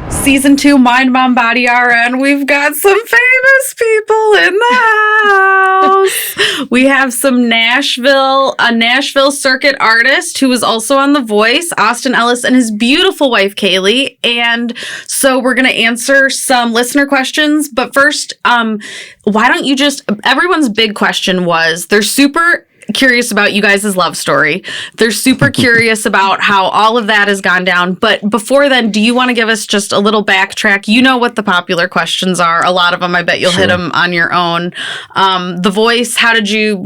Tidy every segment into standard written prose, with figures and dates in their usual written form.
Season 2 Mind Mom Body RN. We've got some famous people in the house. We have a Nashville circuit artist who was also on The Voice, Austin Ellis, and his beautiful wife, Kaylee. And so we're going to answer some listener questions. But first, why don't you everyone's big question was, they're super curious about you guys' love story. They're super curious about how all of that has gone down. But before then, do you want to give us just a little backtrack? You know what the popular questions are. A lot of them, I bet you'll hit them on your own. The Voice, how did you?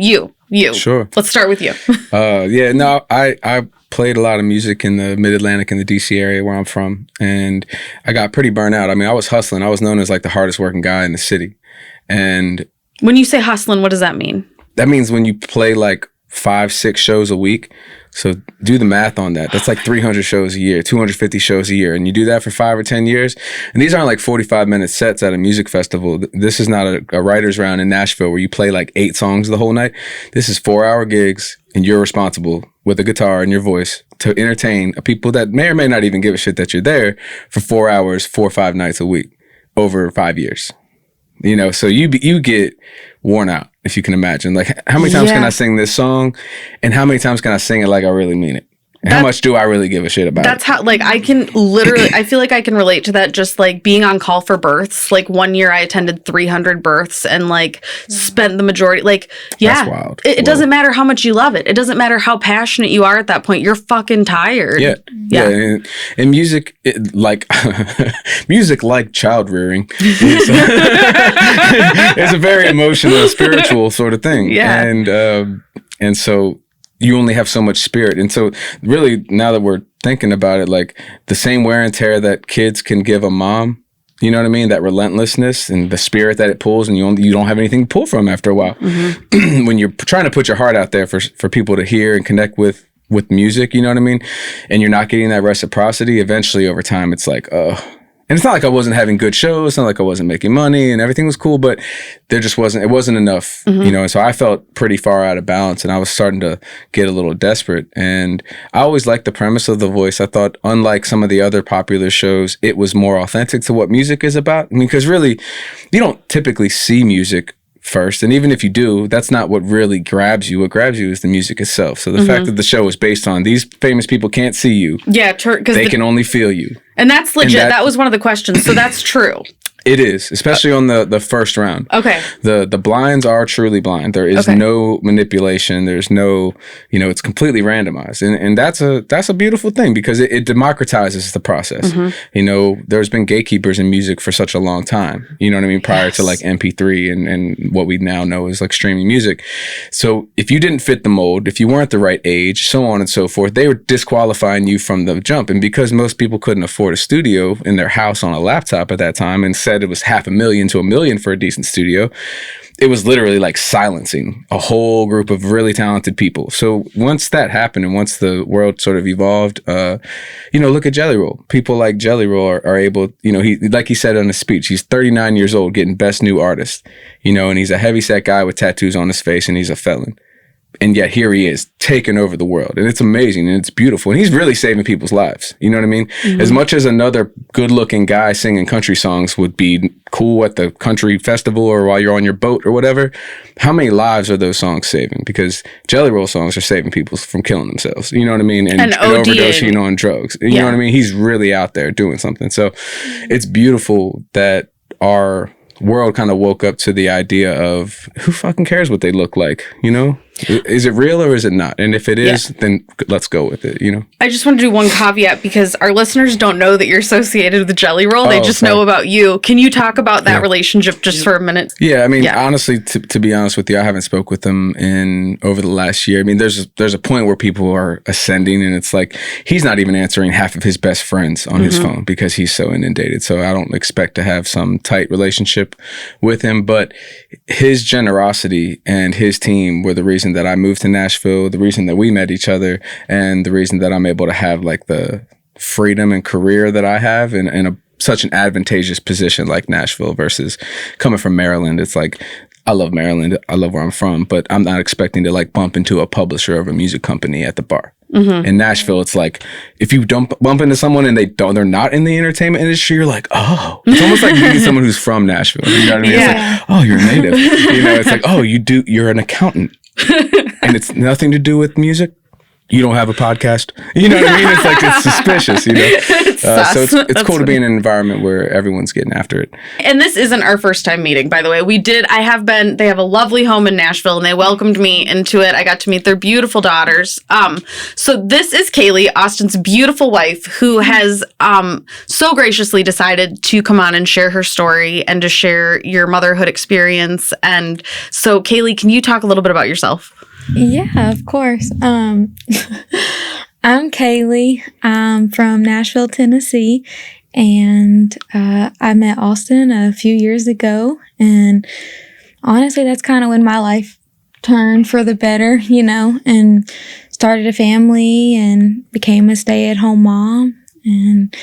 Sure. Let's start with you. I played a lot of music in the Mid-Atlantic and the DC area where I'm from. And I got pretty burnt out. I mean, I was hustling. I was known as like the hardest working guy in the city. And when you say hustling, what does that mean? That means when you play like 5-6 shows a week. So do the math on that. That's like 300 shows a year, 250 shows a year. And you do that for 5 or 10 years. And these aren't like 45-minute sets at a music festival. This is not a writer's round in Nashville where you play like 8 songs the whole night. This is 4-hour gigs and you're responsible with a guitar and your voice to entertain people that may or may not even give a shit that you're there for 4 hours, 4 or 5 nights a week over 5 years. You know, so you get worn out, if you can imagine. Like, how many times can I sing this song? And how many times can I sing it like I really mean it? And how much do I really give a shit about That's how, like, I can literally, I feel like I can relate to that, just like being on call for births. Like, one year I attended 300 births and like spent the majority, like, That's wild. It doesn't matter how much you love it. It doesn't matter how passionate you are at that point. You're fucking tired. Yeah. And music, music like child rearing is a very emotional, spiritual sort of thing. Yeah. And so you only have so much spirit. And so really, now that we're thinking about it, like the same wear and tear that kids can give a mom, you know what I mean? That relentlessness and the spirit that it pulls, and you don't have anything to pull from after a while. Mm-hmm. When you're trying to put your heart out there for people to hear and connect with music, you know what I mean? And you're not getting that reciprocity, eventually over time, it's like, and it's not like I wasn't having good shows. It's not like I wasn't making money and everything was cool, but it wasn't enough, you know? And so I felt pretty far out of balance and I was starting to get a little desperate. And I always liked the premise of The Voice. I thought, unlike some of the other popular shows, it was more authentic to what music is about. I mean, because really, you don't typically see music first. And even if you do, that's not what really grabs you. What grabs you is the music itself. So the fact that the show is based on these famous people can't see you. Yeah, because they can only feel you. And that's legit. That was one of the questions. So that's true. It is, especially on the first round. Okay. The blinds are truly blind. There is no manipulation. There's no, it's completely randomized. And that's a beautiful thing because it democratizes the process. Mm-hmm. There's been gatekeepers in music for such a long time. You know what I mean? Prior to like MP3 and what we now know is like streaming music. So if you didn't fit the mold, if you weren't the right age, so on and so forth, they were disqualifying you from the jump. And because most people couldn't afford a studio in their house on a laptop at that time and said it was $500,000 to $1 million for a decent studio, it was literally like silencing a whole group of really talented people. So once that happened and once the world sort of evolved, look at Jelly Roll. People like Jelly Roll are able, he, like he said on his speech, he's 39 years old getting Best New Artist, and he's a heavyset guy with tattoos on his face and he's a felon. And yet here he is taking over the world. And it's amazing and it's beautiful. And he's really saving people's lives. You know what I mean? Mm-hmm. As much as another good looking guy singing country songs would be cool at the country festival or while you're on your boat or whatever, how many lives are those songs saving? Because Jelly Roll songs are saving people from killing themselves. You know what I mean? And overdosing on drugs. You know what I mean? He's really out there doing something. So it's beautiful that our world kind of woke up to the idea of who fucking cares what they look like, Is it real or is it not? And if it is, then let's go with it, I just want to do one caveat because our listeners don't know that you're associated with Jelly Roll. They just know about you. Can you talk about that relationship just for a minute? Yeah, I mean, honestly, to be honest with you, I haven't spoke with them over the last year. I mean, there's a point where people are ascending and it's like he's not even answering half of his best friends on his phone because he's so inundated. So I don't expect to have some tight relationship with him, but his generosity and his team were the reason that I moved to Nashville, the reason that we met each other, and the reason that I'm able to have like the freedom and career that I have in such an advantageous position like Nashville versus coming from Maryland. It's like, I love Maryland. I love where I'm from, but I'm not expecting to like bump into a publisher of a music company at the bar. In Nashville, it's like if you bump into someone and they're not in the entertainment industry, you're like, oh, it's almost like meeting someone who's from Nashville. You know what I mean? Yeah. It's like, oh, you're a native. It's like, oh, you're an accountant, and it's nothing to do with music. You don't have a podcast. You know what I mean? It's like, it's suspicious, So it's cool to be in an environment where everyone's getting after it. And this isn't our first time meeting, by the way. They have a lovely home in Nashville, and they welcomed me into it. I got to meet their beautiful daughters. So this is Kaylee, Austin's beautiful wife, who has so graciously decided to come on and share her story and to share your motherhood experience. And so, Kaylee, can you talk a little bit about yourself? Yeah, of course. I'm Kaylee. I'm from Nashville, Tennessee, and I met Austin a few years ago, and honestly, that's kind of when my life turned for the better, and started a family and became a stay-at-home mom, and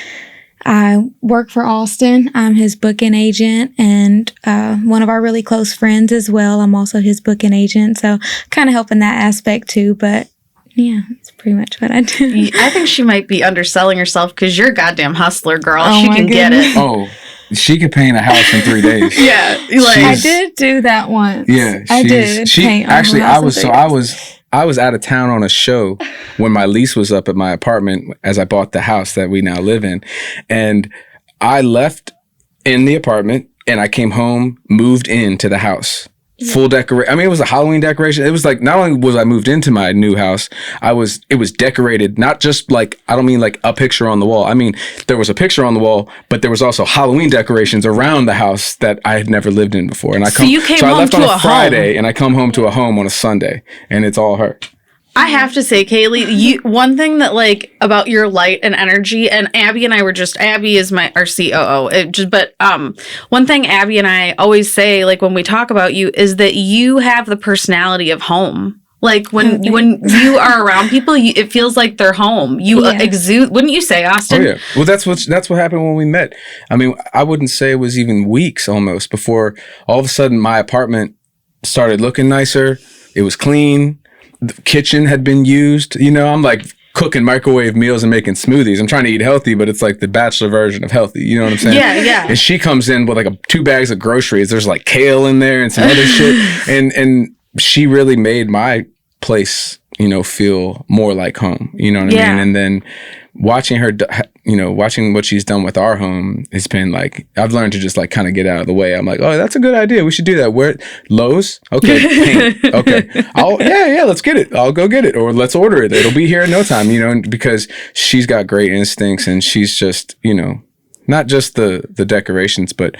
I work for Austin. I'm his booking agent and one of our really close friends as well. I'm also his booking agent, so kind of helping that aspect too. But yeah, that's pretty much what I do. I think she might be underselling herself because you're a goddamn hustler, girl. She can get it. Oh, she could paint a house in 3 days. Yeah, I did do that once. Yeah, I did. I was out of town on a show when my lease was up at my apartment as I bought the house that we now live in. And I left in the apartment and I came home, moved into the house. Full decoration. I mean, it was a Halloween decoration. It was like, not only was I moved into my new house, it was decorated, not just like, I don't mean like a picture on the wall. I mean, there was a picture on the wall, but there was also Halloween decorations around the house that I had never lived in before. And I left on a Friday and I come home to a home on a Sunday, and it's all her. I have to say, Kaylee, one thing that about your light and energy, and Abby and I Abby is our COO. One thing Abby and I always say, when we talk about you, is that you have the personality of home. When you are around people, it feels like they're home. You exude, wouldn't you say, Austin? Oh yeah. Well, that's what happened when we met. I mean, I wouldn't say it was even weeks almost before all of a sudden my apartment started looking nicer. It was clean. The kitchen had been used. I'm like cooking microwave meals and making smoothies. I'm trying to eat healthy, but it's like the bachelor version of healthy. You know what I'm saying? Yeah. And she comes in with 2 bags of groceries. There's kale in there and some other shit. And she really made my place, feel more like home. You know what I mean? And then watching her, watching what she's done with our home, it's been I've learned to just kind of get out of the way. I'm like, oh, that's a good idea. We should do that. Where? Lowe's? Okay. Paint. Okay. Let's get it. I'll go get it. Or let's order it. It'll be here in no time, because she's got great instincts and she's just, not just the decorations, but,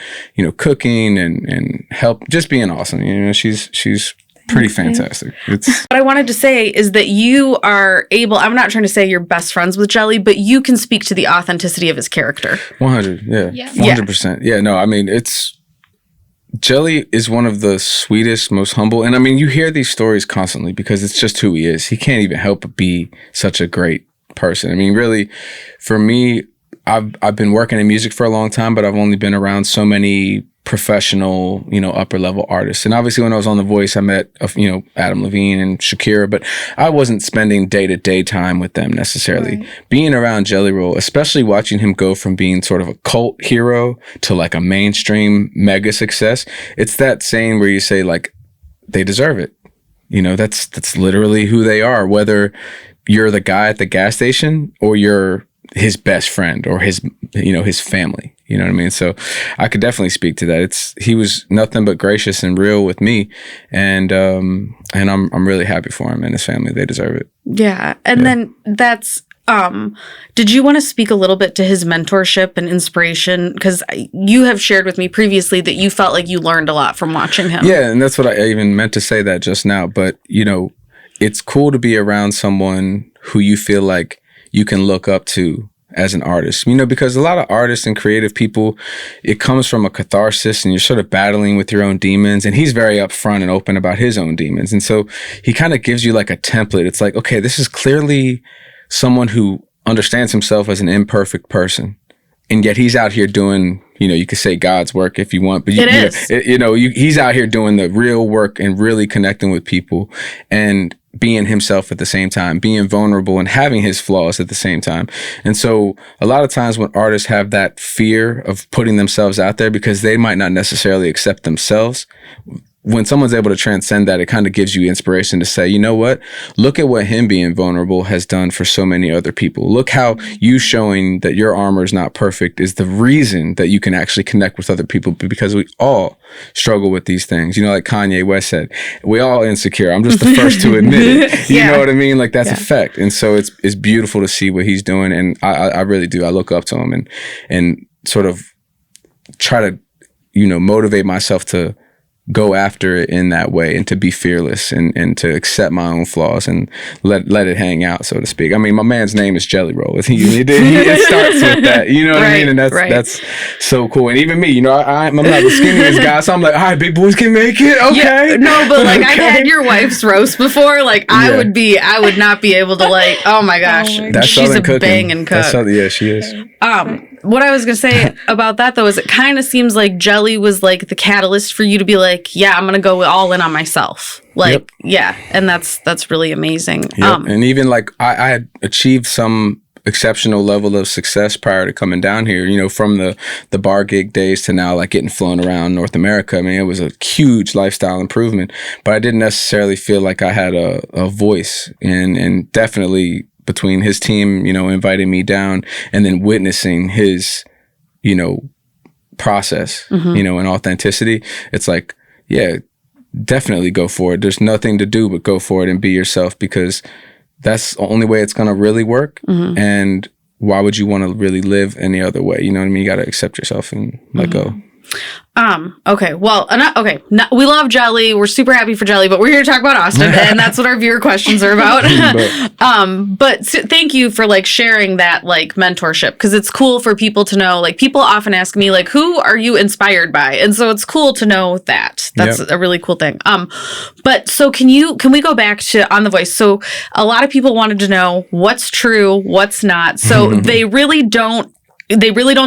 cooking and help, just being awesome. She's pretty fantastic. What I wanted to say is that you are able, I'm not trying to say you're best friends with Jelly, but you can speak to the authenticity of his character. 100, yeah. 100%. Yeah, no, I mean, Jelly is one of the sweetest, most humble, and I mean, you hear these stories constantly because it's just who he is. He can't even help but be such a great person. I mean, really, for me, I've been working in music for a long time, but I've only been around so many professional, upper level artists. And obviously when I was on The Voice, I met, Adam Levine and Shakira, but I wasn't spending day-to-day time with them necessarily. Right. Being around Jelly Roll, especially watching him go from being sort of a cult hero to a mainstream mega success, it's that saying where you say they deserve it. That's literally who they are, whether you're the guy at the gas station or you're his best friend or his family. You know what I mean? So I could definitely speak to that. He was nothing but gracious and real with me, and I'm really happy for him and his family. They deserve it. Yeah, and then that's. Did you want to speak a little bit to his mentorship and inspiration? Because you have shared with me previously that you felt like you learned a lot from watching him. Yeah, and that's what I even meant to say that just now. But it's cool to be around someone who you feel like you can look up to as an artist, because a lot of artists and creative people, it comes from a catharsis and you're sort of battling with your own demons, and he's very upfront and open about his own demons. And so he kind of gives you a template. It's okay, this is clearly someone who understands himself as an imperfect person. And yet he's out here doing, you could say God's work if you want, but he's out here doing the real work and really connecting with people. And being himself at the same time, being vulnerable and having his flaws at the same time. And so a lot of times when artists have that fear of putting themselves out there because they might not necessarily accept themselves, when someone's able to transcend that, it kind of gives you inspiration to say, you know what, look at what him being vulnerable has done for so many other people. Look how you showing that your armor is not perfect is the reason that you can actually connect with other people, because we all struggle with these things. You know, like Kanye West said, we all insecure. I'm just the first to admit it. You know what I mean? Like that's a fact. And so it's beautiful to see what he's doing. And I really do. I look up to him and sort of try to, you know, motivate myself to go after it in that way and to be fearless and to accept my own flaws and let it hang out, so to speak. I mean, my man's name is Jelly Roll. It starts with that, you know what I mean? And that's so cool. And even me, you know, I'm not the skinniest guy, so I'm like, all right, big boys can make it. Okay. Yeah, no, but like I've had your wife's roast before. Like I would not be able to like, oh my gosh, she's a banging cook. She is. What I was going to say about that, though, is it kind of seems like Jelly was like the catalyst for you to be like, yeah, I'm going to go all in on myself. Like, yeah. And that's really amazing. Yep. And even like I had achieved some exceptional level of success prior to coming down here, you know, from the bar gig days to now, like getting flown around North America. I mean, it was a huge lifestyle improvement, but I didn't necessarily feel like I had a voice and definitely between his team, you know, inviting me down and then witnessing his, you know, process, you know, and authenticity. It's like, yeah, definitely go for it. There's nothing to do but go for it and be yourself, because that's the only way it's going to really work. And why would you want to really live any other way? You know what I mean? You got to accept yourself and let go. Okay. Well, we love Jelly. We're super happy for Jelly, but we're here to talk about Austin, and that's what our viewer questions are about. But thank you for like sharing that like mentorship, because it's cool for people to know. Like people often ask me like, who are you inspired by? And so it's cool to know that. That's a really cool thing. But so can we go back to On the Voice? So a lot of people wanted to know what's true, what's not. So they really don't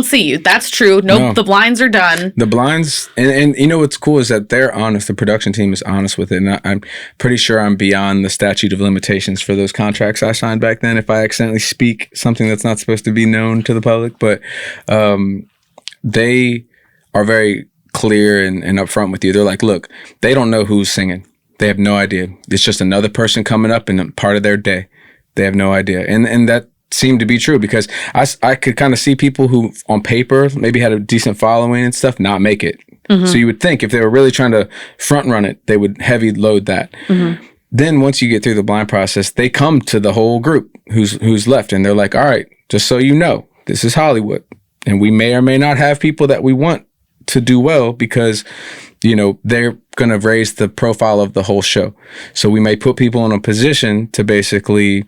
see you. That's true. No, the blinds are done. The blinds, and you know what's cool is that they're honest. The production team is honest with it. And I'm pretty sure I'm beyond the statute of limitations for those contracts I signed back then if I accidentally speak something that's not supposed to be known to the public. But they are very clear and upfront with you. They're like, look, they don't know who's singing. They have no idea. It's just another person coming up in part of their day. They have no idea. And that seemed to be true, because I could kind of see people who on paper maybe had a decent following and stuff not make it. So you would think if they were really trying to front run it, they would heavy load that. Then once you get through the blind process, they come to the whole group who's left, and they're like, all right, just so you know, this is Hollywood, and we may or may not have people that we want to do well, because you know they're going to raise the profile of the whole show. So we may put people in a position to basically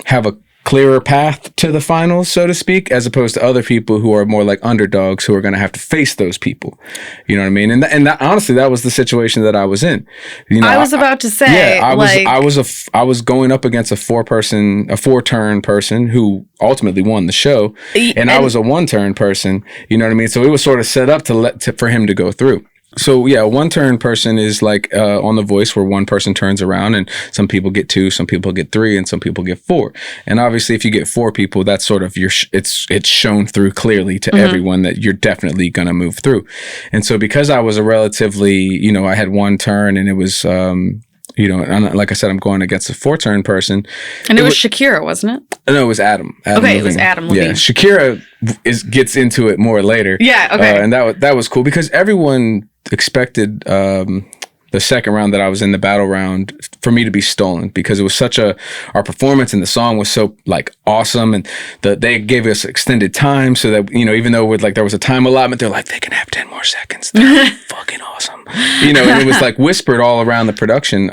have a clearer path to the finals, so to speak, as opposed to other people who are more like underdogs who are going to have to face those people. You know what I mean? And that, honestly, that was the situation that I was in. You know, I was about to say, I was going up against a 4-turn person who ultimately won the show, and I was a 1-turn person. You know what I mean? So it was sort of set up for him to go through. So yeah, a 1-turn person is like on The Voice, where one person turns around, and some people get 2, some people get 3, and some people get 4. And obviously, if you get 4 people, that's sort of it's shown through clearly to everyone that you're definitely gonna move through. And so because I was a relatively, you know, I had 1 turn, and it was you know, and like I said, I'm going against a 4-turn person. And it was Shakira, wasn't it? No, it was Adam. Okay, Levine. It was Adam Levine. Yeah, Shakira gets into it more later. Yeah, okay. And that was cool, because everyone expected the second round that I was in, the battle round, for me to be stolen, because it was our performance and the song was so like awesome, and they gave us extended time, so that, you know, even though there was a time allotment, they're like, they can have 10 more seconds. They're fucking awesome. You know, and it was like whispered all around the production,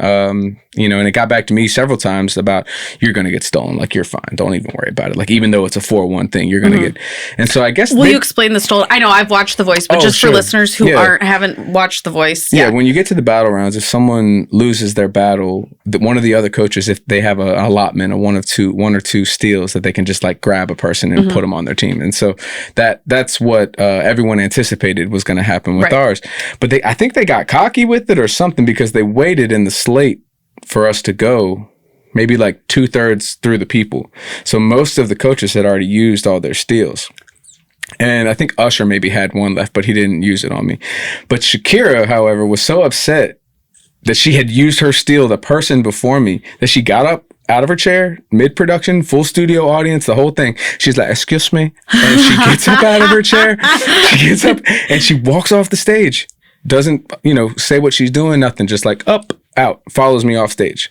you know, and it got back to me several times about, you're going to get stolen. Like, you're fine. Don't even worry about it. Like, even though it's a 4-1 thing, you're going to get. And so I guess. Will you explain the stolen? I know I've watched The Voice, but just for listeners who haven't watched The Voice. Yeah, when you get to the battle rounds, if someone loses their battle, one of the other coaches, if they have an allotment of one or two steals, that they can just like grab a person and put them on their team. And so that's what everyone anticipated was going to happen with ours. But I think they got cocky with it or something, because they waited in the slate for us to go maybe like 2/3 through the people. So most of the coaches had already used all their steals. And I think Usher maybe had one left, but he didn't use it on me. But Shakira, however, was so upset that she had used her steal, the person before me, that she got up out of her chair, mid-production, full studio audience, the whole thing. She's like, excuse me. And she gets up out of her chair. She gets up and she walks off the stage. Doesn't, say what she's doing, nothing. Just like up, out, follows me off stage.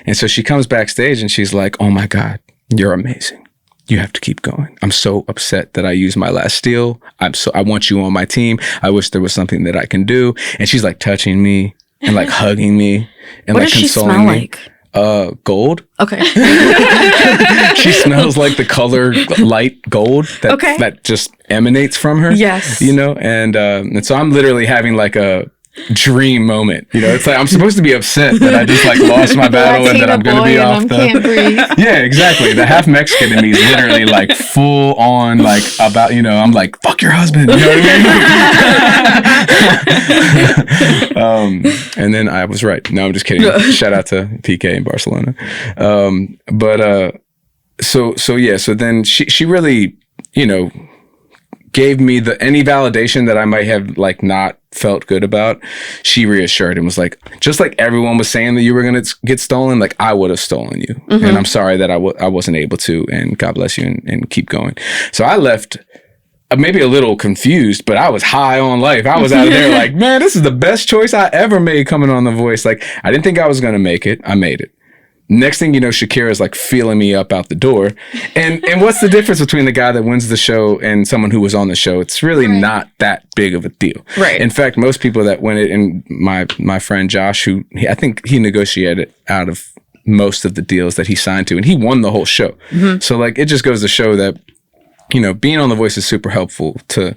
And so she comes backstage and she's like, oh my God, you're amazing. You have to keep going. I'm so upset that I used my last steal. I want you on my team. I wish there was something that I can do. And she's like touching me and like hugging me and what like does consoling she smell me. like? Gold. Okay. She smells like the color light gold that just emanates from her. Yes. And so I'm literally having like a dream moment. It's like I'm supposed to be upset that I just like lost my battle and that I'm going to be off can't breathe. Yeah, exactly. The half Mexican in me is literally like full on like about, I'm like, fuck your husband. You know what I mean? And then I was right. No, I'm just kidding. Shout out to PK in Barcelona. So then she really, gave me any validation that I might have like not felt good about. She reassured and was like, just like everyone was saying that you were going to get stolen, like I would have stolen you. Mm-hmm. And I'm sorry that I wasn't able to, and God bless you, and keep going. So I left maybe a little confused, but I was high on life. I was out of there like, man, this is the best choice I ever made coming on The Voice. Like I didn't think I was going to make it. I made it. Next thing you know, Shakira's like feeling me up out the door. And what's the difference between the guy that wins the show and someone who was on the show? It's really not that big of a deal. Right. In fact, most people that win it, and my friend Josh, I think he negotiated out of most of the deals that he signed to, and he won the whole show. Mm-hmm. So like, it just goes to show that, being on The Voice is super helpful to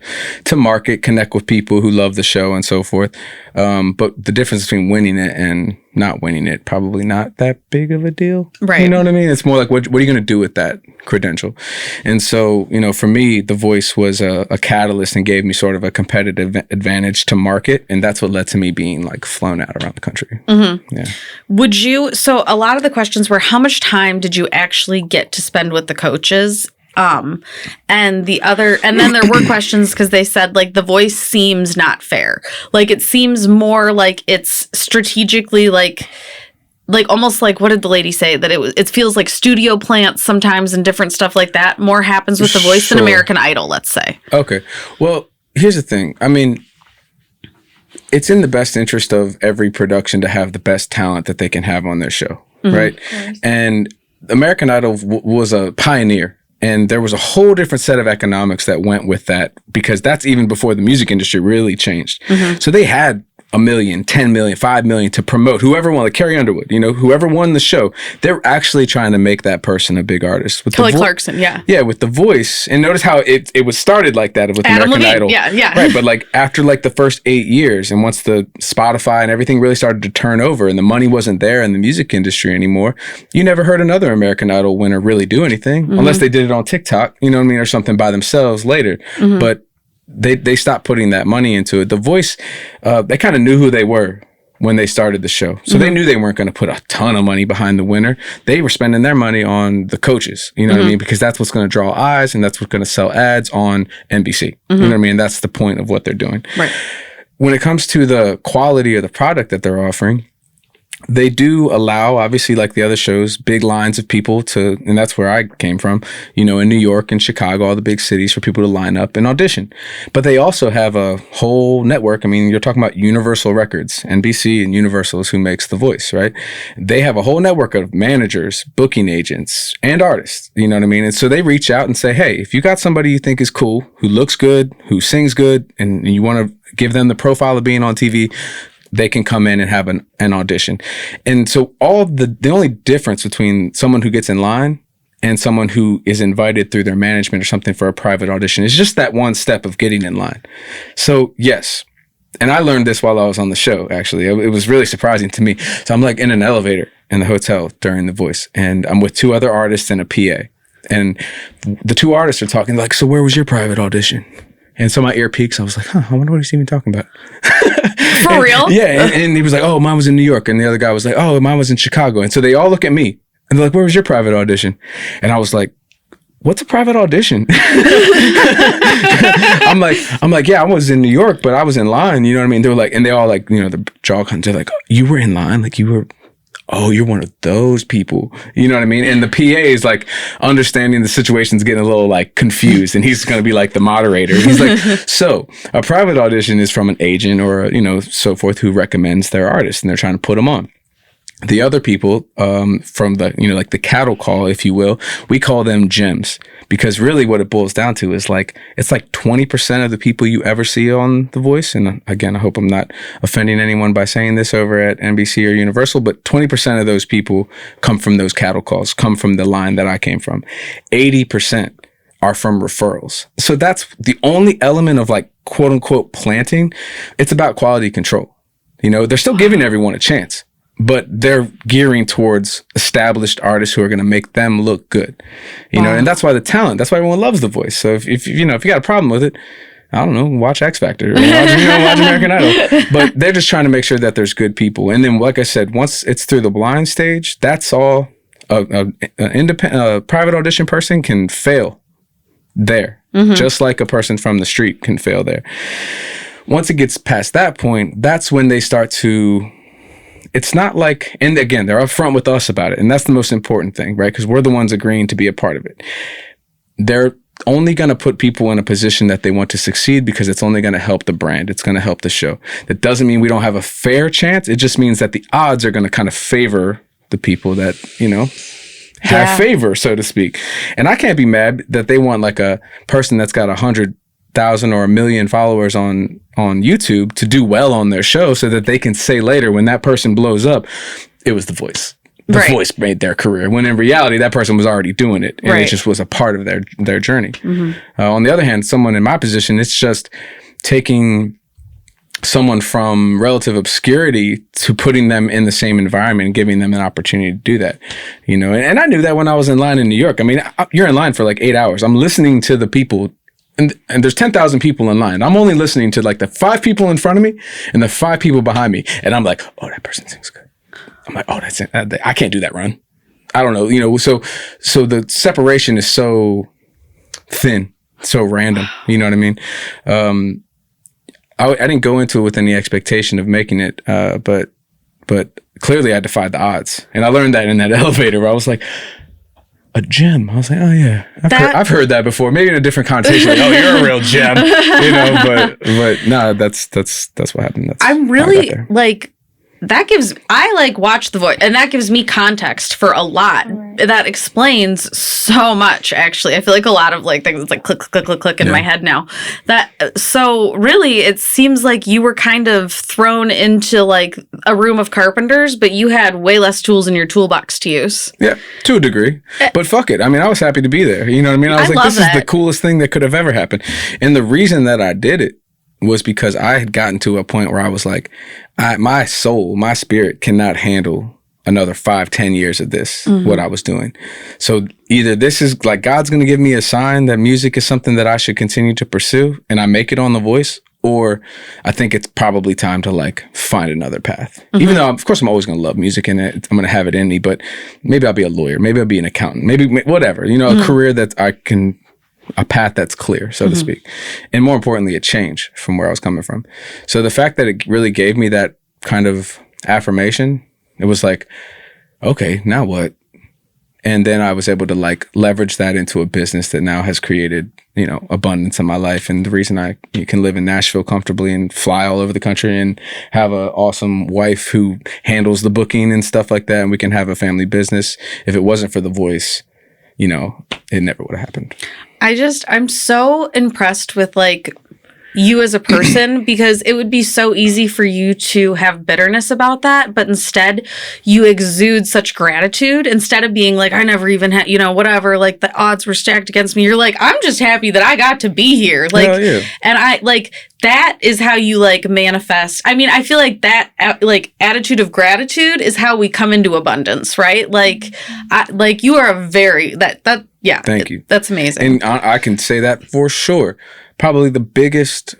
market, connect with people who love the show and so forth. But the difference between winning it and not winning it, probably not that big of a deal. Right. You know what I mean? It's more like, what are you going to do with that credential? And so, for me, The Voice was a catalyst and gave me sort of a competitive advantage to market. And that's what led to me being like flown out around the country. Mm-hmm. Yeah. So a lot of the questions were, how much time did you actually get to spend with the coaches? And then there were questions because they said like The Voice seems not fair. Like it seems more like it's strategically like almost like, what did the lady say? That it feels like studio plants sometimes and different stuff like that. More happens with The Voice than American Idol, let's say. Okay. Well, here's the thing. I mean, it's in the best interest of every production to have the best talent that they can have on their show. Mm-hmm. Right. Yes. And American Idol was a pioneer. And there was a whole different set of economics that went with that, because that's even before the music industry really changed. Mm-hmm. So they had $1 million, $10 million, $5 million to promote whoever won, like Carrie Underwood, whoever won the show. They're actually trying to make that person a big artist. With Kelly Clarkson, yeah. Yeah, with The Voice. And notice how it was started like that with Adam American Levine. Idol. Yeah. Right, but like after like the first 8 years, and once the Spotify and everything really started to turn over and the money wasn't there in the music industry anymore, you never heard another American Idol winner really do anything, mm-hmm. unless they did it on TikTok, or something by themselves later. Mm-hmm. But they stopped putting that money into it. The Voice, they kind of knew who they were when they started the show. So mm-hmm. they knew they weren't going to put a ton of money behind the winner. They were spending their money on the coaches, mm-hmm. what I mean? Because that's what's going to draw eyes and that's what's going to sell ads on NBC. Mm-hmm. You know what I mean? That's the point of what they're doing. Right. When it comes to the quality of the product that they're offering, they do allow, obviously, like the other shows, big lines of people to, and that's where I came from, in New York and Chicago, all the big cities, for people to line up and audition. But they also have a whole network. I mean, you're talking about Universal Records, NBC and Universal is who makes The Voice, right? They have a whole network of managers, booking agents, and artists, you know what I mean? And so they reach out and say, hey, if you got somebody you think is cool, who looks good, who sings good, and you want to give them the profile of being on TV, they can come in and have an audition. And so the only difference between someone who gets in line and someone who is invited through their management or something for a private audition is just that one step of getting in line. So yes, and I learned this while I was on the show, actually. It was really surprising to me. So I'm like in an elevator in the hotel during The Voice, and I'm with 2 other artists and a PA. And the 2 artists are talking like, so where was your private audition? And so my ear peaks. I was like, I wonder what he's even talking about. For real? Yeah. And he was like, oh, mine was in New York. And the other guy was like, oh, mine was in Chicago. And so they all look at me. And they're like, where was your private audition? And I was like, what's a private audition? I'm like, yeah, I was in New York, but I was in line. You know what I mean? They were like, and they all like, you know, the jaw comes. They're like, you were in line? Like you were, oh, you're one of those people. You know what I mean? And the PA is like understanding the situation's getting a little like confused, and he's going to be like the moderator. He's like, so a private audition is from an agent or, you know, so forth, who recommends their artist and they're trying to put them on. The other people from the, you know, like the cattle call, if you will, we call them gems, because really what it boils down to is like, it's like 20% of the people you ever see on The Voice. And again, I hope I'm not offending anyone by saying this over at NBC or Universal, but 20% of those people come from those cattle calls, come from the line that I came from. 80% are from referrals. So that's the only element of like, quote unquote, planting. It's about quality control. You know, they're still giving everyone a chance, but they're gearing towards established artists who are going to make them look good, you know, and that's why that's why everyone loves The Voice. So if you know, if you got a problem with it, I don't know, watch X Factor, or watch American Idol. But they're just trying to make sure that there's good people. And then, like I said, once it's through the blind stage, that's all an independent, private audition person can fail there, just like a person from the street can fail there. Once it gets past that point, that's when they start to. It's not like, and again, they're upfront with us about it. And that's the most important thing, right? Because we're the ones agreeing to be a part of it. They're only going to put people in a position that they want to succeed because it's only going to help the brand. It's going to help the show. That doesn't mean we don't have a fair chance. It just means that the odds are going to kind of favor the people that, you know, have favor, so to speak. And I can't be mad that they want like a person that's got 100,000 or 1 million followers on YouTube to do well on their show so that they can say later when that person blows up, it was The Voice. The Voice made their career, when in reality that person was already doing it, and it just was a part of their journey. On the other hand, someone in my position, it's just taking someone from relative obscurity to putting them in the same environment and giving them an opportunity to do that, you know. And I knew that when I was in line in New York. I mean, you're in line for like 8 hours. I'm listening to the people. And there's 10,000 people in line. I'm only listening to like the 5 people in front of me and the 5 people behind me. And I'm like, oh, that person sings good. I'm like, oh, that's it. I can't do that run. I don't know. You know, so the separation is so thin, so random. You know what I mean? I didn't go into it with any expectation of making it, but clearly I defied the odds. And I learned that in that elevator where I was like, a gem. I was like, oh yeah, I've heard that before. Maybe in a different connotation. Like, oh, you're a real gem, you know. But no, that's what happened. I'm really like that gives I like watch The Voice, and that gives me context for a lot. Right. That explains so much. Actually, I feel like a lot of like things. It's like click, click, click, click in my head now. So really, it seems like you were kind of thrown into like a room of carpenters, but you had way less tools in your toolbox to use. Yeah, to a degree. But fuck it. I mean, I was happy to be there. You know what I mean? I was like, this is the coolest thing that could have ever happened. And the reason that I did it was because I had gotten to a point where I was like, my soul, my spirit cannot handle another 5-10 years of this, what I was doing. So either this is like God's going to give me a sign that music is something that I should continue to pursue and I make it on The Voice, or I think it's probably time to like find another path. Even though, of course, I'm always going to love music and I'm going to have it in me, but maybe I'll be a lawyer, maybe I'll be an accountant, maybe whatever, you know, a career that I can, a path that's clear, so to speak. And more importantly, a change from where I was coming from. So the fact that it really gave me that kind of affirmation, it was like, okay, now what? And then I was able to like leverage that into a business that now has created, you know, abundance in my life. And the reason you can live in Nashville comfortably and fly all over the country and have an awesome wife who handles the booking and stuff like that, and we can have a family business. If it wasn't for The Voice, you know, it never would have happened. I'm so impressed with like you as a person, because it would be so easy for you to have bitterness about that, but instead you exude such gratitude. Instead of being like, I never even had, you know, whatever, like the odds were stacked against me. You're like, I'm just happy that I got to be here. Like, and I like, that is how you like manifest. I mean, I feel like that like attitude of gratitude is how we come into abundance, right? Like, like you are a very, yeah. Thank you. That's amazing. And I can say that for sure. Probably the biggest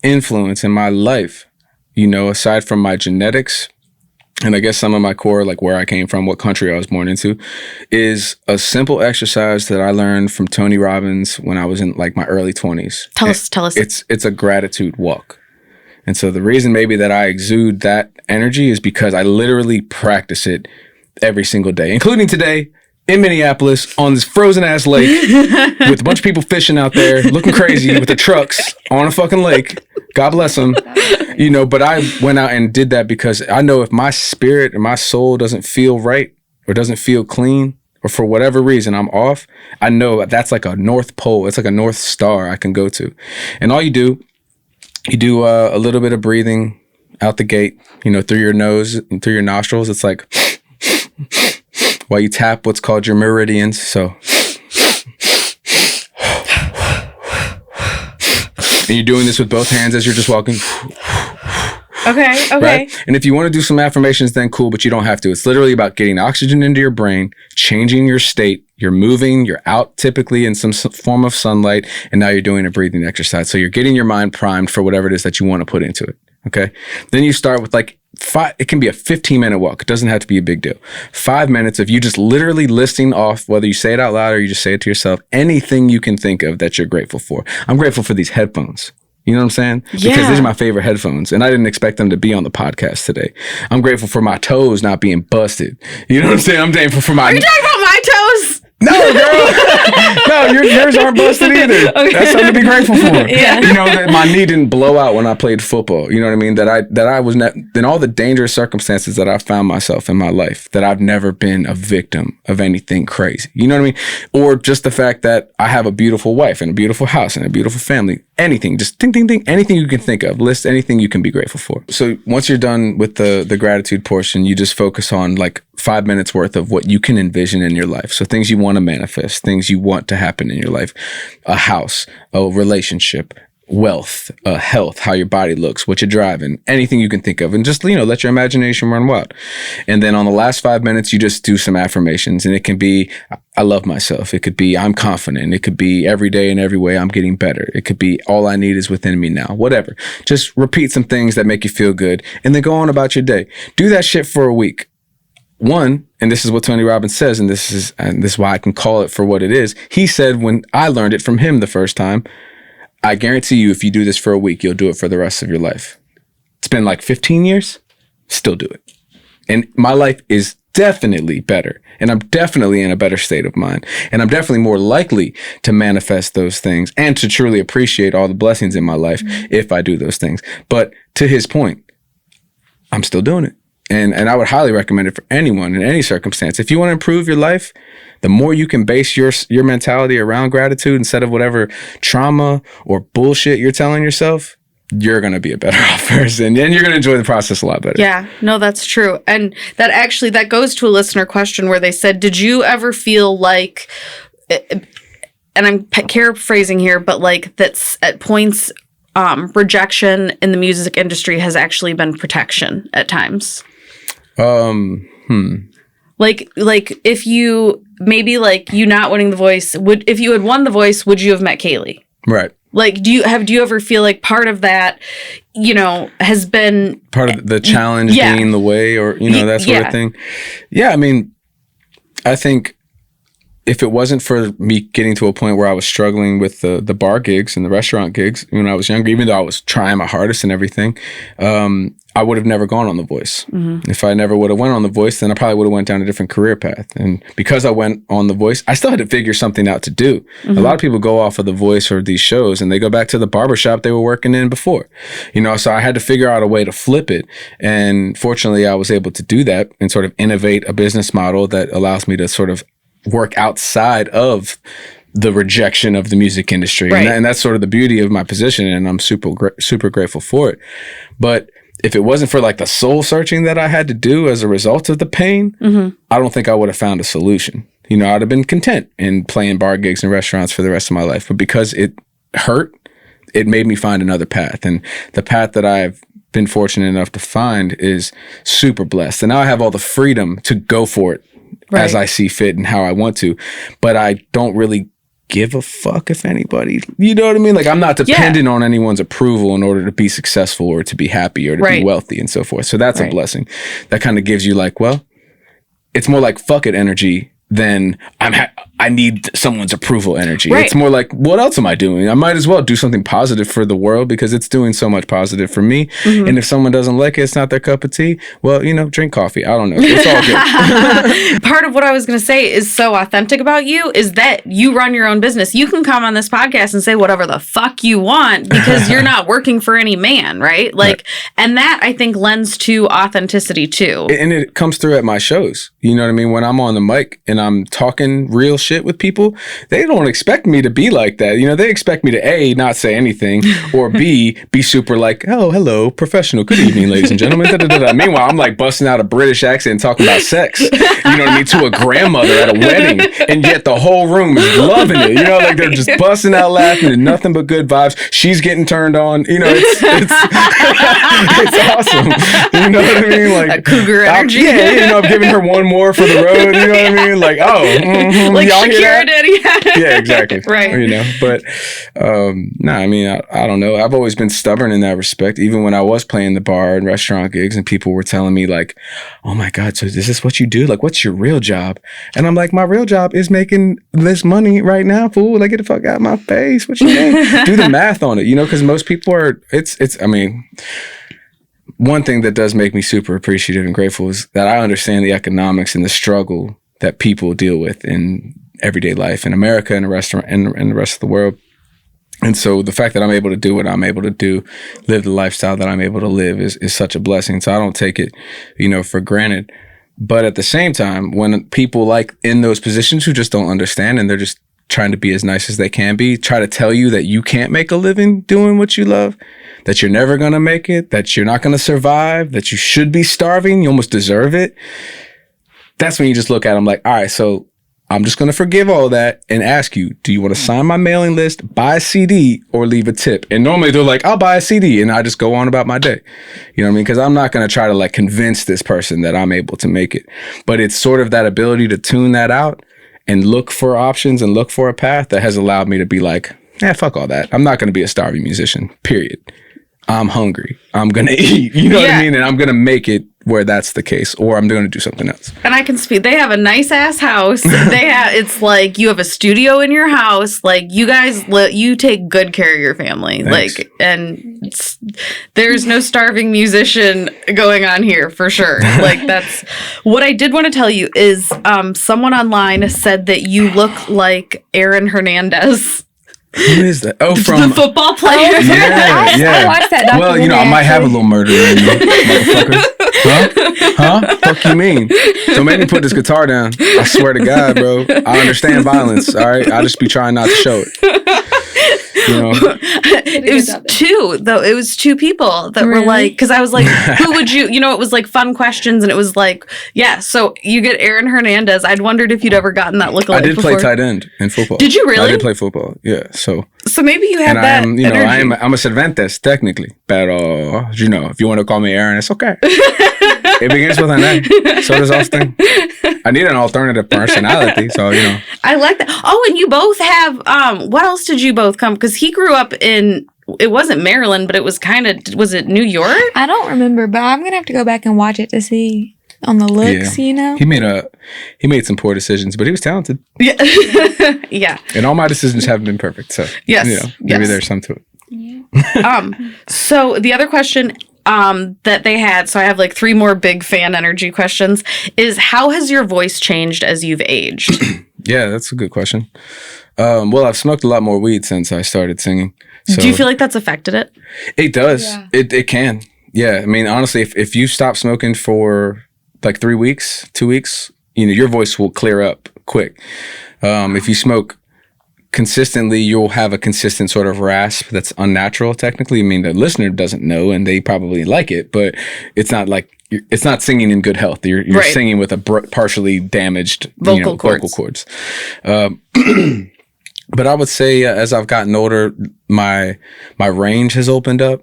influence in my life, you know, aside from my genetics and I guess some of my core, like where I came from, what country I was born into, is a simple exercise that I learned from Tony Robbins when I was in like my early 20s. Tell us. It's a gratitude walk. And so the reason maybe that I exude that energy is because I literally practice it every single day, including today in Minneapolis on this frozen ass lake with a bunch of people fishing out there looking crazy with the trucks on a fucking lake. God bless them. You know, but I went out and did that because I know if my spirit or my soul doesn't feel right or doesn't feel clean, or for whatever reason I'm off, I know that's like a North Pole. It's like a North Star I can go to. And all you do a little bit of breathing out the gate, you know, through your nose and through your nostrils. It's like while you tap what's called your meridians. So, and you're doing this with both hands as you're just walking. Okay. Right? And if you want to do some affirmations, then cool, but you don't have to. It's literally about getting oxygen into your brain, changing your state. You're moving, you're out typically in some form of sunlight, and now you're doing a breathing exercise. So you're getting your mind primed for whatever it is that you want to put into it. Okay. Then you start with like it can be a 15-minute walk. It doesn't have to be a big deal. 5 minutes of you just literally listing off, whether you say it out loud or you just say it to yourself, anything you can think of that you're grateful for. I'm grateful for these headphones. You know what I'm saying? Yeah. Because these are my favorite headphones, and I didn't expect them to be on the podcast today. I'm grateful for my toes not being busted. You know what I'm saying? I'm thankful for my... Are you talking about my toes? No, girl. No, yours aren't busted either. Okay. That's something to be grateful for. Yeah. You know, that my knee didn't blow out when I played football. You know what I mean? That I was in all the dangerous circumstances that I found myself in my life, that I've never been a victim of anything crazy. You know what I mean? Or just the fact that I have a beautiful wife and a beautiful house and a beautiful family. Anything, just ding, ding, ding, anything you can think of. List anything you can be grateful for. So once you're done with the gratitude portion, you just focus on like 5 minutes worth of what you can envision in your life. So things you want to manifest, things you want to happen in your life, a house, a relationship, wealth, health, how your body looks, what you're driving, anything you can think of, and just, you know, let your imagination run wild. And then on the last 5 minutes, you just do some affirmations, and it can be, I love myself. It could be, I'm confident. It could be, every day in every way, I'm getting better. It could be, all I need is within me now. Whatever. Just repeat some things that make you feel good, and then go on about your day. Do that shit for a week. One, and this is what Tony Robbins says, and this is why I can call it for what it is. He said when I learned it from him the first time, I guarantee you, if you do this for a week, you'll do it for the rest of your life. It's been like 15 years, still do it. And my life is definitely better. And I'm definitely in a better state of mind. And I'm definitely more likely to manifest those things and to truly appreciate all the blessings in my life if I do those things. But to his point, I'm still doing it. And I would highly recommend it for anyone in any circumstance. If you want to improve your life, the more you can base your mentality around gratitude instead of whatever trauma or bullshit you're telling yourself, you're going to be a better off person, and you're going to enjoy the process a lot better. Yeah, no, that's true. And that goes to a listener question where they said, did you ever feel like, and I'm paraphrasing here, but like that's at points, rejection in the music industry has actually been protection at times? Like if you maybe like you not winning The Voice, if you had won The Voice, would you have met Kaylee? Right. Like, do you ever feel like part of that, you know, has been part of the challenge being the way, or, you know, that sort of thing? Yeah. I mean, I think if it wasn't for me getting to a point where I was struggling with the bar gigs and the restaurant gigs when I was younger, even though I was trying my hardest and everything, I would have never gone on The Voice. Mm-hmm. If I never would have went on The Voice, then I probably would have went down a different career path. And because I went on The Voice, I still had to figure something out to do. Mm-hmm. A lot of people go off of The Voice or these shows and they go back to the barbershop they were working in before. You know, so I had to figure out a way to flip it. And fortunately, I was able to do that and sort of innovate a business model that allows me to sort of work outside of the rejection of the music industry. Right. And that's sort of the beauty of my position, and I'm super grateful for it. But if it wasn't for like the soul searching that I had to do as a result of the pain, mm-hmm. I don't think I would have found a solution. You know, I'd have been content in playing bar gigs and restaurants for the rest of my life. But because it hurt, it made me find another path. And the path that I've been fortunate enough to find is super blessed. And now I have all the freedom to go for it. Right. As I see fit and how I want to. But I don't really give a fuck if anybody, you know what I mean? Like, I'm not dependent on anyone's approval in order to be successful or to be happy or to be wealthy and so forth. So that's a blessing. That kind of gives you like, well, it's more like fuck it energy than I need someone's approval energy. Right. It's more like, what else am I doing? I might as well do something positive for the world because it's doing so much positive for me. Mm-hmm. And if someone doesn't like it, it's not their cup of tea. Well, you know, drink coffee. I don't know. It's all good. Part of what I was going to say is so authentic about you is that you run your own business. You can come on this podcast and say whatever the fuck you want because you're not working for any man, right? Like, and that I think lends to authenticity too. And it comes through at my shows. You know what I mean? When I'm on the mic and I'm talking real shit with people, they don't expect me to be like that. You know, they expect me to A, not say anything, or B, be super like, oh, hello, professional, good evening, ladies and gentlemen. Meanwhile, I'm like busting out a British accent and talking about sex, you know what I mean, to a grandmother at a wedding, and yet the whole room is loving it. You know, like they're just busting out laughing and nothing but good vibes. She's getting turned on. You know, it's awesome. You know what I mean? Like that cougar energy. Yeah, you know, I'm giving her one more for the road. You know what I mean? Like, like y'all Shakira did. Yeah, exactly. Right. You know, but I mean, I don't know. I've always been stubborn in that respect. Even when I was playing the bar and restaurant gigs and people were telling me like, oh my God, so is this what you do? Like, what's your real job? And I'm like, my real job is making this money right now, fool. Like, get the fuck out of my face. What you mean? Do the math on it, you know, because most people are, I mean, one thing that does make me super appreciative and grateful is that I understand the economics and the struggle that people deal with in everyday life in America and the restaurant and the rest of the world. And so the fact that I'm able to do what I'm able to do, live the lifestyle that I'm able to live is such a blessing. So I don't take it, you know, for granted. But at the same time, when people like in those positions who just don't understand and they're just trying to be as nice as they can be, try to tell you that you can't make a living doing what you love, that you're never going to make it, that you're not going to survive, that you should be starving, you almost deserve it. That's when you just look at them like, all right, so I'm just going to forgive all that and ask you, do you want to sign my mailing list, buy a CD, or leave a tip? And normally they're like, I'll buy a CD, and I just go on about my day. You know what I mean? Because I'm not going to try to like convince this person that I'm able to make it. But it's sort of that ability to tune that out and look for options and look for a path that has allowed me to be like, fuck all that. I'm not going to be a starving musician, period. I'm hungry. I'm going to eat. You know what I mean? And I'm going to make it where that's the case, or I'm going to do something else. And I can speak. They have a nice ass house. It's like you have a studio in your house. Like you guys, you take good care of your family. Thanks. Like, and there's no starving musician going on here for sure. Like that's what I did want to tell you is someone online said that you look like Aaron Hernandez. Who is that? Oh, from the football player. I watched that documentary. Well, you know, I might have a little murder in me, motherfucker. Huh? Fuck you mean? Don't make me put this guitar down. I swear to God, bro. I understand violence, all right? I just be trying not to show it. You know? It was two, though. It was two people that were like, because I was like, who would you, you know, it was like fun questions, and it was like, yeah, so you get Aaron Hernandez. I'd wondered if you'd ever gotten that lookalike. I did play tight end in football. Did you really? I did play football, yeah. So maybe you have that energy. I'm a Cervantes, technically. Pero, you know, if you want to call me Aaron, it's okay. It begins with an A. So does Austin. I need an alternative personality, so, you know. I like that. Oh, and you both have, what else did you both come? Because he grew up in, it wasn't Maryland, but it was kind of, was it New York? I don't remember, but I'm going to have to go back and watch it to see on the looks, you know? He made some poor decisions, but he was talented. Yeah. Yeah. And all my decisions haven't been perfect, so, yes. You know, maybe there's some to it. Yeah. So the other question that they had, so I have like 3 more big fan energy questions, is how has your voice changed as you've aged? Yeah, that's a good question. Well, I've smoked a lot more weed since I started singing. So do you feel like that's affected it? It does. Yeah. It can. Yeah. I mean, honestly, if you stop smoking for like 3 weeks, 2 weeks, you know, your voice will clear up quick. If you smoke consistently, you'll have a consistent sort of rasp that's unnatural, technically. I mean, the listener doesn't know, and they probably like it, but it's not like, it's not singing in good health. You're right. Singing with a partially damaged vocal cords. But I would say as I've gotten older, my range has opened up.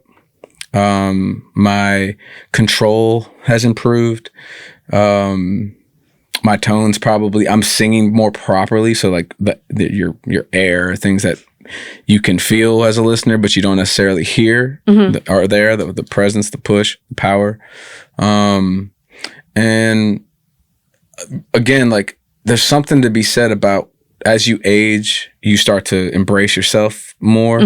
My control has improved. my tones probably, I'm singing more properly. So like your air, things that you can feel as a listener, but you don't necessarily hear are there, the presence, the push, the power. And again, like there's something to be said about as you age, you start to embrace yourself more.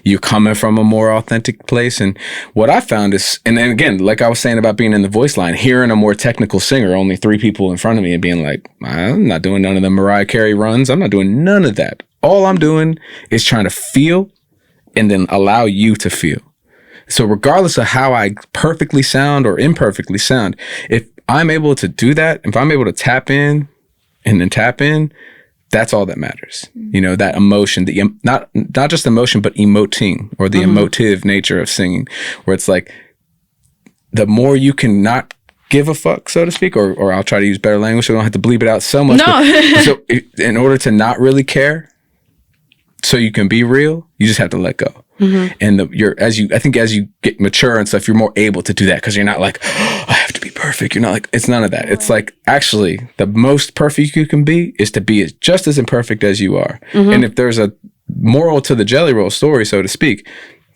You're coming from a more authentic place. And what I found is, and then again, like I was saying about being in the voice line, hearing a more technical singer, only 3 people in front of me and being like, I'm not doing none of the Mariah Carey runs. I'm not doing none of that. All I'm doing is trying to feel and then allow you to feel. So regardless of how I perfectly sound or imperfectly sound, if I'm able to do that, if I'm able to tap in and then tap in, that's all that matters. You know, that emotion, not just emotion, but emoting, or the emotive nature of singing, where it's like the more you can not give a fuck, so to speak, or I'll try to use better language so I don't have to bleep it out so much. No. So in order to not really care, so you can be real, you just have to let go. And as you get mature and stuff, you're more able to do that because you're not like, oh, I have to be perfect. You're not like, it's none of that. It's like, actually, the most perfect you can be is to be just as imperfect as you are. And if there's a moral to the Jelly Roll story, so to speak,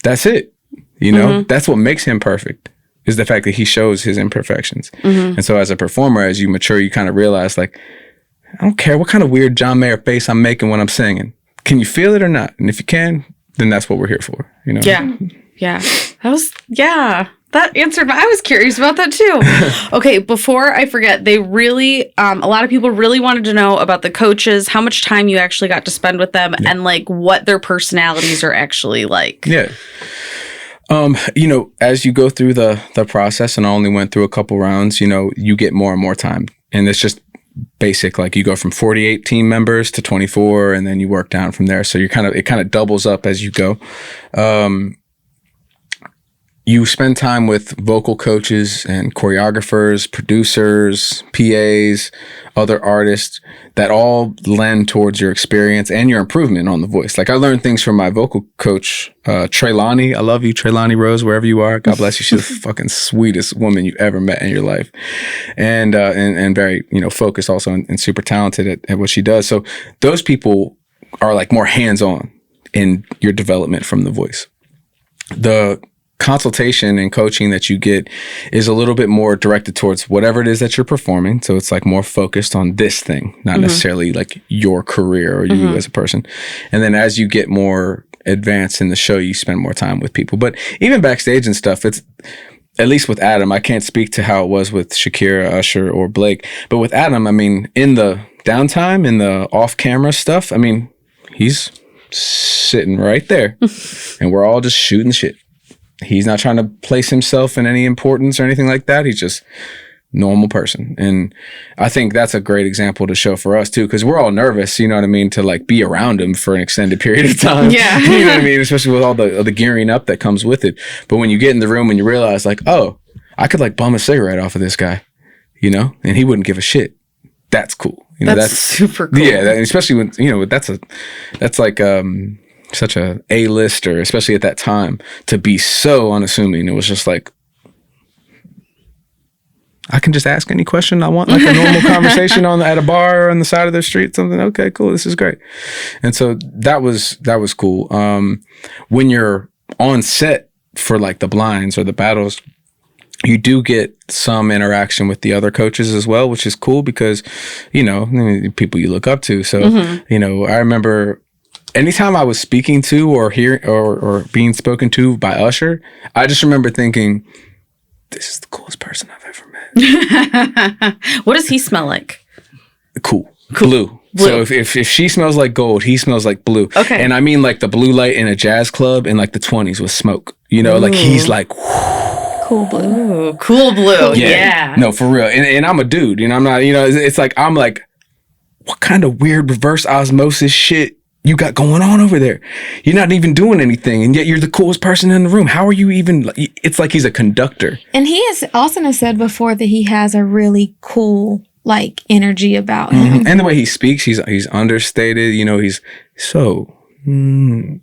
that's it. You know, that's what makes him perfect, is the fact that he shows his imperfections. And so as a performer, as you mature, you kind of realize, like, I don't care what kind of weird John Mayer face I'm making when I'm singing. Can you feel it or not? And if you can, then that's what we're here for, you know? Yeah. That answered I was curious about that too. Okay, before I forget, they really, a lot of people really wanted to know about the coaches, how much time you actually got to spend with them, and like what their personalities are actually like. Yeah. You know, as you go through the process, and I only went through a couple rounds, you know, you get more and more time. And it's just basic, like you go from 48 team members to 24, and then you work down from there. So it kind of doubles up as you go. You spend time with vocal coaches and choreographers, producers, PAs, other artists that all lend towards your experience and your improvement on the voice. Like I learned things from my vocal coach, Treylani. I love you, Treylani Rose, wherever you are. God bless you. She's the fucking sweetest woman you ever met in your life. And very, you know, focused also and super talented at what she does. So those people are like more hands-on in your development from the voice. The consultation and coaching that you get is a little bit more directed towards whatever it is that you're performing. So it's like more focused on this thing, not necessarily like your career or you as a person. And then as you get more advanced in the show, you spend more time with people. But even backstage and stuff, it's, at least with Adam, I can't speak to how it was with Shakira, Usher, or Blake. But with Adam, I mean, in the downtime, in the off-camera stuff, I mean, he's sitting right there and we're all just shooting shit. He's not trying to place himself in any importance or anything like that. He's just normal person. And I think that's a great example to show for us too, because we're all nervous, you know what I mean, to like be around him for an extended period of time. Yeah. You know what I mean? Especially with all the gearing up that comes with it. But when you get in the room and you realize like, oh, I could like bum a cigarette off of this guy, you know, and he wouldn't give a shit. That's cool. You know, that's super cool. Yeah. Especially when, you know, that's like, such a A-lister, especially at that time, to be so unassuming. It was just like, I can just ask any question I want, like a normal conversation at a bar or on the side of the street, something. Okay, cool. This is great. And so that was cool. When you're on set for like the blinds or the battles, you do get some interaction with the other coaches as well, which is cool because, you know, people you look up to. So, you know, I remember anytime I was speaking to or hearing or being spoken to by Usher, I just remember thinking, this is the coolest person I've ever met. What does he smell like? Cool. Blue. So if she smells like gold, he smells like blue. Okay. And I mean like the blue light in a jazz club in like the 20s with smoke. You know, like he's like, cool blue. Ooh, cool blue. Yeah. No, for real. And I'm a dude, you know, I'm not, you know, it's like, I'm like, what kind of weird reverse osmosis shit you got going on over there? You're not even doing anything, and yet you're the coolest person in the room. How are you even? It's like he's a conductor. And Austin has said before that he has a really cool like energy about him, and the way he speaks, he's understated. You know, he's so. You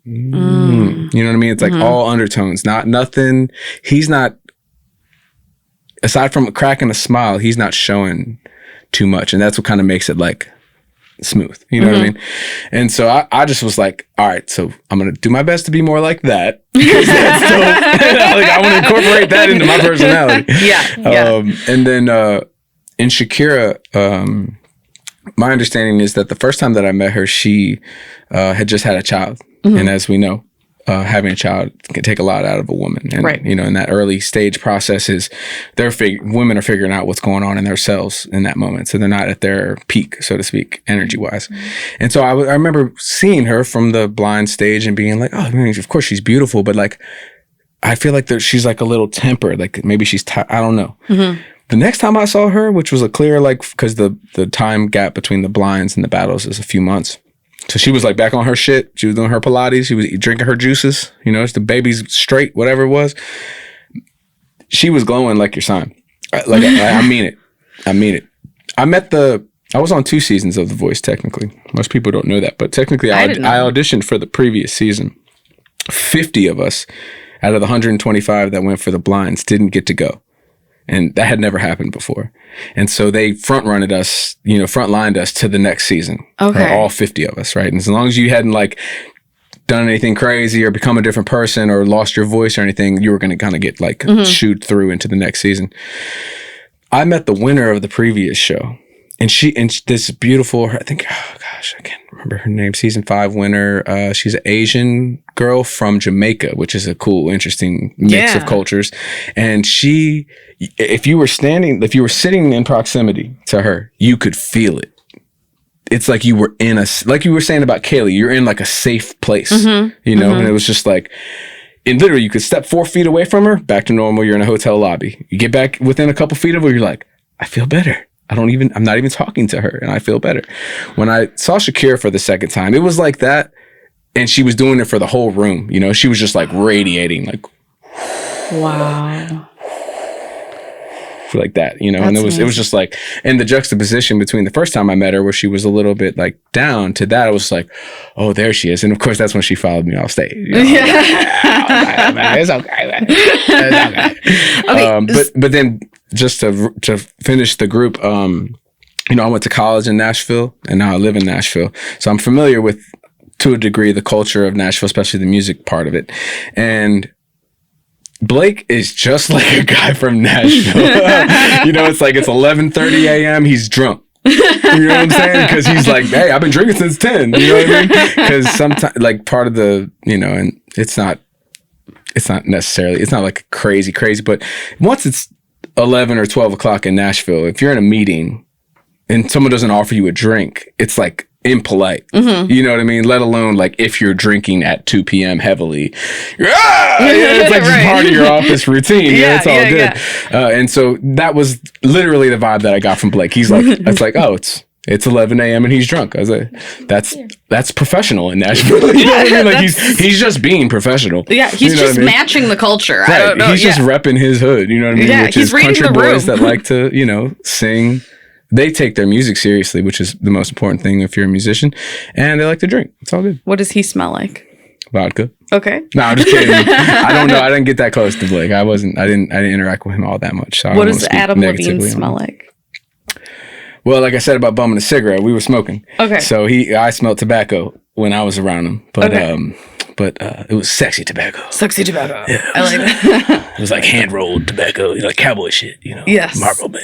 know what I mean? It's like all undertones, not nothing. He's not. Aside from cracking a smile, he's not showing too much. And that's what kind of makes it like smooth. You know what I mean? And so I just was like, all right, so I'm going to do my best to be more like that. That's dope. Like, I want to incorporate that into my personality. Yeah. And then in Shakira, my understanding is that the first time that I met her, she had just had a child. And as we know, having a child can take a lot out of a woman. And, right. you know, in that early stage process is women are figuring out what's going on in their cells in that moment. So they're not at their peak, so to speak, energy wise. And so I remember seeing her from the blind stage and being like, oh, man, of course she's beautiful. But like, I feel like she's like a little tempered. Like maybe she's, I don't know. The next time I saw her, which was a clear, like, because the time gap between the blinds and the battles is a few months. So she was like back on her shit. She was doing her Pilates. She was drinking her juices. You know, it's the baby's straight, whatever it was. She was glowing like your sign. Like I mean it. I mean it. I was on 2 seasons of The Voice, technically. Most people don't know that. But technically, I auditioned for the previous season. 50 of us out of the 125 that went for the blinds didn't get to go. And that had never happened before. And so they frontlined us to the next season. Okay. All 50 of us, right? And as long as you hadn't like done anything crazy or become a different person or lost your voice or anything, you were going to kind of get like shooed through into the next season. I met the winner of the previous show. And this beautiful, I think, oh gosh, I can't remember her name, season 5 winner. She's an Asian girl from Jamaica, which is a cool, interesting mix of cultures. And if you were sitting in proximity to her, you could feel it. It's like you were like you were saying about Kaylee, you're in like a safe place, you know? And it was just like, and literally you could step 4 feet away from her, back to normal. You're in a hotel lobby. You get back within a couple feet of her, you're like, I feel better. I'm not even talking to her and I feel better. When I saw Shakira for the second time, it was like that. And she was doing it for the whole room. You know, she was just like radiating like, wow. Like that, you know. That's and it was just like, and the juxtaposition between the first time I met her where she was a little bit like down to that, I was like, oh, there she is. And of course that's when she followed me off stage, you know? It's okay, man. It's okay. Okay. But then just to finish the group, you know, I went to college in Nashville and now I live in Nashville, so I'm familiar with, to a degree, the culture of Nashville, especially the music part of it. And Blake is just like a guy from Nashville. You know, it's like it's 11:30 a.m. He's drunk. You know what I'm saying? Because he's like, hey, I've been drinking since 10. You know what I mean? Because sometimes, like, part of the, you know, and it's not necessarily, it's not like crazy, but once it's 11 or 12 o'clock in Nashville, if you're in a meeting and someone doesn't offer you a drink, it's like impolite. You know what I mean? Let alone like if you're drinking at 2 p.m. heavily, it's like just part of your office routine. Yeah, it's all good. And so that was literally the vibe that I got from Blake. He's like, it's like, oh, it's 11 a.m. and he's drunk. I was like, that's professional in Nashville. You know what I mean? Like he's just being professional. Yeah, he's just matching the culture. Right. I don't know. He's just repping his hood. You know what I mean? Yeah, which he's is reading country the room. boys that like to, you know, sing. They take their music seriously, which is the most important thing if you're a musician, and they like to drink. It's all good. What does he smell like? Vodka. Okay. No, I'm just kidding. I don't know. I didn't get that close to Blake. I didn't interact with him all that much. So what does Adam Levine smell like? Well, like I said about bumming a cigarette, we were smoking. Okay. So I smelled tobacco when I was around him, but it was sexy tobacco. Sexy tobacco. Yeah, I like that. It was like hand rolled tobacco, you know, like cowboy shit, you know. Yes. Marlboro Man.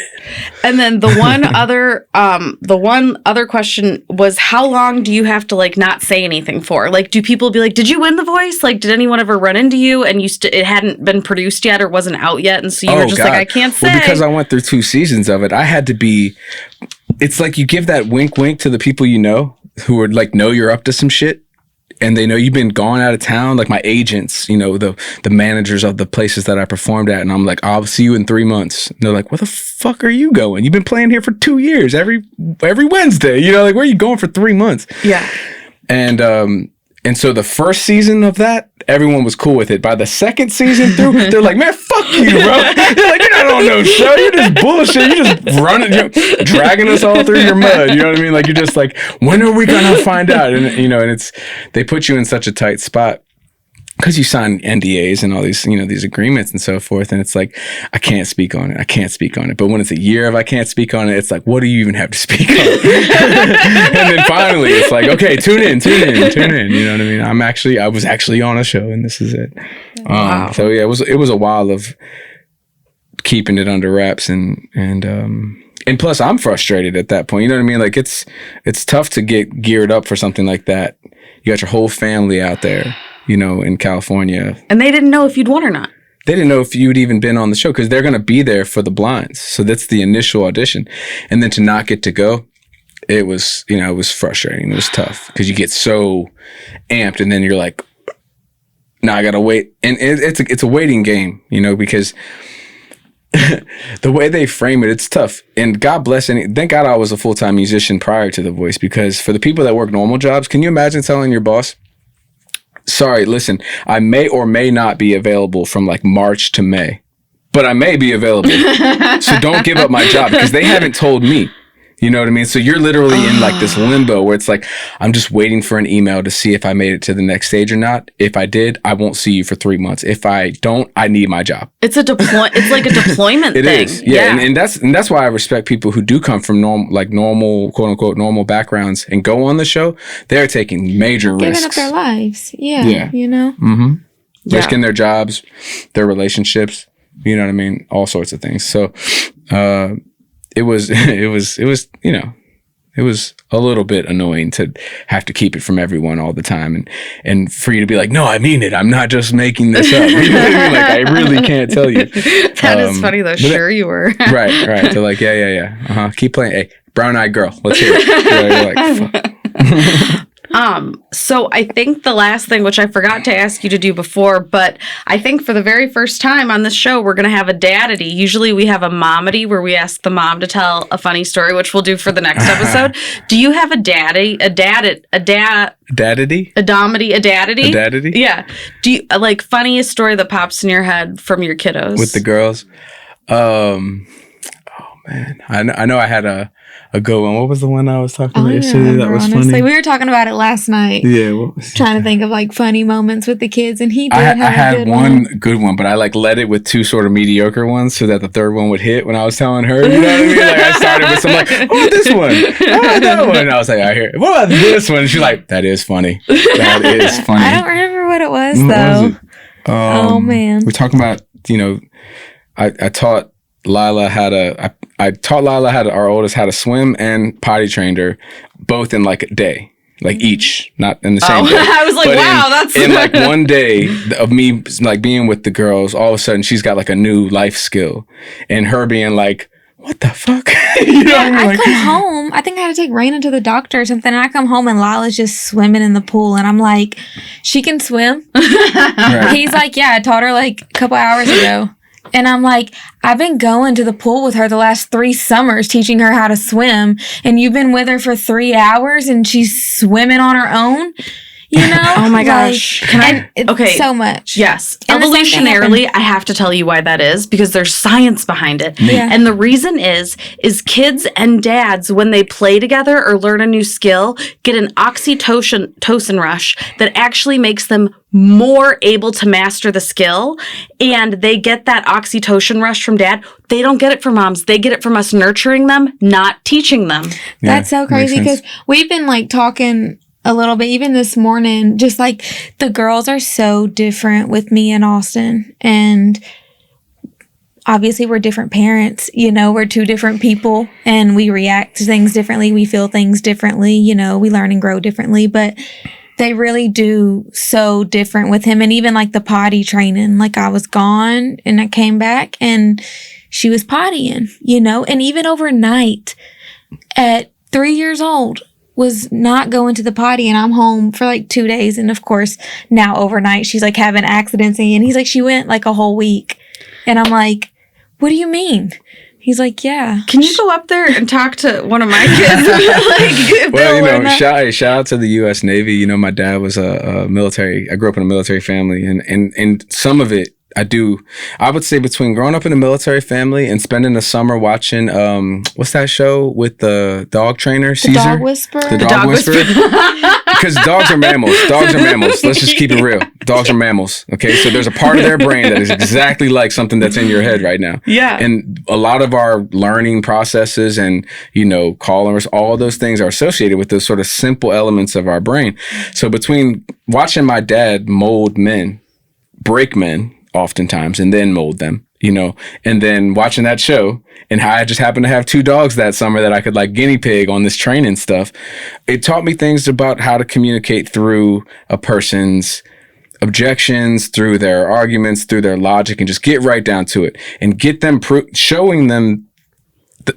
And then the one other question was, how long do you have to like not say anything for? Like, do people be like, did you win The Voice? Like, did anyone ever run into you and it hadn't been produced yet or wasn't out yet, and so you were just like, I can't say. Well, because I went through 2 seasons of it, I had to be. It's like you give that wink to the people you know who would like know you're up to some shit. And they know you've been gone out of town, like my agents, you know, the managers of the places that I performed at. And I'm like, I'll see you in 3 months. And they're like, where the fuck are you going? You've been playing here for 2 years, every Wednesday. You know, like, where are you going for 3 months? Yeah. And so the first season of that, everyone was cool with it. By the second season through, they're like, man, fuck you, bro. They're like, you're not on no show. You're just bullshit. You're just running, dragging us all through your mud. You know what I mean? Like, you're just like, when are we going to find out? And, you know, and they put you in such a tight spot. because you sign NDAs and all these, these agreements and so forth. And it's like, I can't speak on it. I can't speak on it. But when it's a year of I can't speak on it, it's like, what do you even have to speak on? And then finally it's like, okay, tune in. You know what I mean? I was actually on a show and this is it. Wow. So yeah, it was a while of keeping it under wraps and plus I'm frustrated at that point. You know what I mean? Like it's tough to get geared up for something like that. You got your whole family out there, in California. And they didn't know if you'd won or not. They didn't know if you'd even been on the show because they're going to be there for the blinds. So that's the initial audition. And then to not get to go, it was, it was frustrating. It was tough because you get so amped and then you're like, no, I got to wait. And it's a waiting game, because the way they frame it, it's tough. And God bless thank God I was a full-time musician prior to The Voice, because for the people that work normal jobs, can you imagine telling your boss, sorry, listen, I may or may not be available from like March to May, but I may be available. So don't give up my job, because they haven't told me. You know what I mean? So you're literally in like this limbo where it's like, I'm just waiting for an email to see if I made it to the next stage or not. If I did, I won't see you for 3 months. If I don't, I need my job. It's like a deployment thing. It is. Yeah. And that's why I respect people who do come from normal, quote unquote, normal backgrounds and go on the show. They're taking major risks. Giving up their lives. Yeah. Mm-hmm. Risking their jobs, their relationships, you know what I mean? All sorts of things. So, it was a little bit annoying to have to keep it from everyone all the time and for you to be like, no, I mean it. I'm not just making this up. You know what I mean? Like, I really can't tell you. That is funny though. Sure you were. Right. They're like, yeah. Keep playing. Hey, brown-eyed girl. Let's hear it. You're like, fuck. So I think the last thing, which I forgot to ask you to do before, but I think for the very first time on this show, we're going to have a dadity. Usually we have a momity where we ask the mom to tell a funny story, which we'll do for the next episode. Do you have a daddy, a daddity? Daddity? A domity, a daddity? A daddity? Yeah. Do you, like, funniest story that pops in your head from your kiddos? With the girls? Oh man. I know I had a good one. What was the one I was talking about yesterday that was honestly funny? We were talking about it last night. Yeah. What was trying to think of like funny moments with the kids, and he did have I had a good one good one, but I like led it with two sort of mediocre ones so that the third one would hit when I was telling her. You know what I mean? Like I started with some like, oh, this one. Oh, that one. And I was like, I hear it. What about this one? And she's like, that is funny. That is funny. I don't remember what it was, What though. was it? Oh, man. We're talking about, I taught Lila our oldest how to swim, and potty trained her both in like a day, like each, not in the same day. I was like, but wow, that's in like one day of me like being with the girls, all of a sudden she's got like a new life skill, and her being like, what the fuck? I come home. I think I had to take Raina to the doctor or something. And I come home and Lila's just swimming in the pool. And I'm like, she can swim? Right. He's like, yeah, I taught her like a couple hours ago. And I'm like, I've been going to the pool with her the last 3 summers, teaching her how to swim. And you've been with her for 3 hours and she's swimming on her own? Oh my gosh. Okay. So much. Yes. And evolutionarily, I have to tell you why that is, because there's science behind it. Yeah. And the reason is kids and dads, when they play together or learn a new skill, get an oxytocin rush that actually makes them more able to master the skill. And they get that oxytocin rush from dad. They don't get it from moms. They get it from us nurturing them, not teaching them. That's so crazy, because we've been like talking a little bit, even this morning, just like the girls are so different with me and Austin. And obviously we're different parents, we're 2 different people and we react to things differently. We feel things differently, we learn and grow differently, but they really do so different with him. And even like the potty training, like I was gone and I came back and she was pottying, and even overnight at 3 years old, was not going to the potty, and I'm home for like 2 days. And of course, now overnight, she's like having accidents. And he's like, she went like a whole week. And I'm like, what do you mean? He's like, yeah. Can you go up there and talk to one of my kids? Well, shout out to the U.S. Navy. My dad was a military. I grew up in a military family, and some of it, I would say between growing up in a military family and spending the summer watching, what's that show with the dog trainer, Caesar? The Dog Whisperer. The Dog Whisperer. because dogs are mammals. Dogs are mammals. Let's just keep it real. Dogs are mammals. Okay, so there's a part of their brain that is exactly like something that's in your head right now. Yeah. And a lot of our learning processes and, callers, all those things are associated with those sort of simple elements of our brain. So between watching my dad mold men, break men oftentimes, and then mold them, and then watching that show, and how I just happened to have 2 dogs that summer that I could like guinea pig on this training stuff. It taught me things about how to communicate through a person's objections, through their arguments, through their logic, and just get right down to it and get them showing them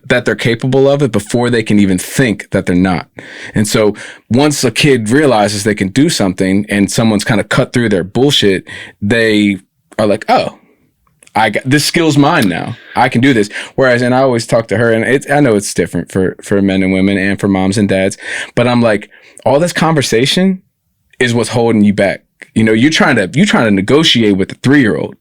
that they're capable of it before they can even think that they're not. And so once a kid realizes they can do something and someone's kind of cut through their bullshit, they are like, oh, this skill's mine now. I can do this. Whereas, and I always talk to her, and I know it's different for men and women and for moms and dads, but I'm like, all this conversation is what's holding you back. You're trying to negotiate with a 3-year-old.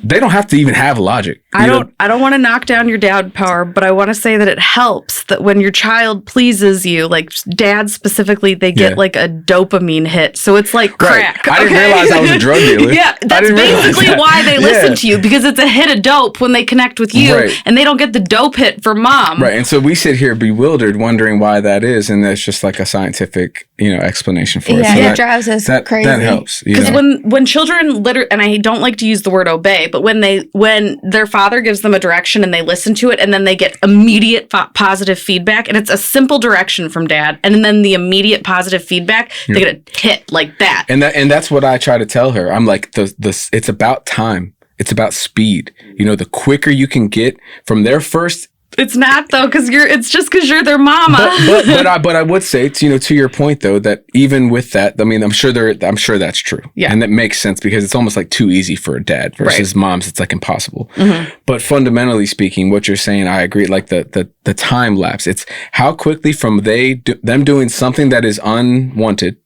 They don't have to even have logic. I don't want to knock down your dad power, but I want to say that it helps that when your child pleases you, like dads specifically, they get like a dopamine hit. So it's like crack. Right. I didn't realize I was a drug dealer. Yeah, that's basically why they listen to you, because it's a hit of dope when they connect with you, and they don't get the dope hit for mom. Right. And so we sit here bewildered, wondering why that is, and that's just like a scientific, explanation for it. So it drives us crazy. That helps. Because when children and I don't like to use the word obey, but when their father gives them a direction and they listen to it, and then they get immediate positive feedback, and it's a simple direction from dad, and then the immediate positive feedback, they get a hit like that. And that's what I try to tell her. I'm like, it's about time. It's about speed. The quicker you can get from their first. It's not though, because it's just because you're their mama. But I would say, to your point though, that even with that, I mean, I'm sure that's true. Yeah. And that makes sense because it's almost like too easy for a dad versus moms. It's like impossible. Mm-hmm. But fundamentally speaking, what you're saying, I agree. Like the time lapse, it's how quickly from them doing something that is unwanted,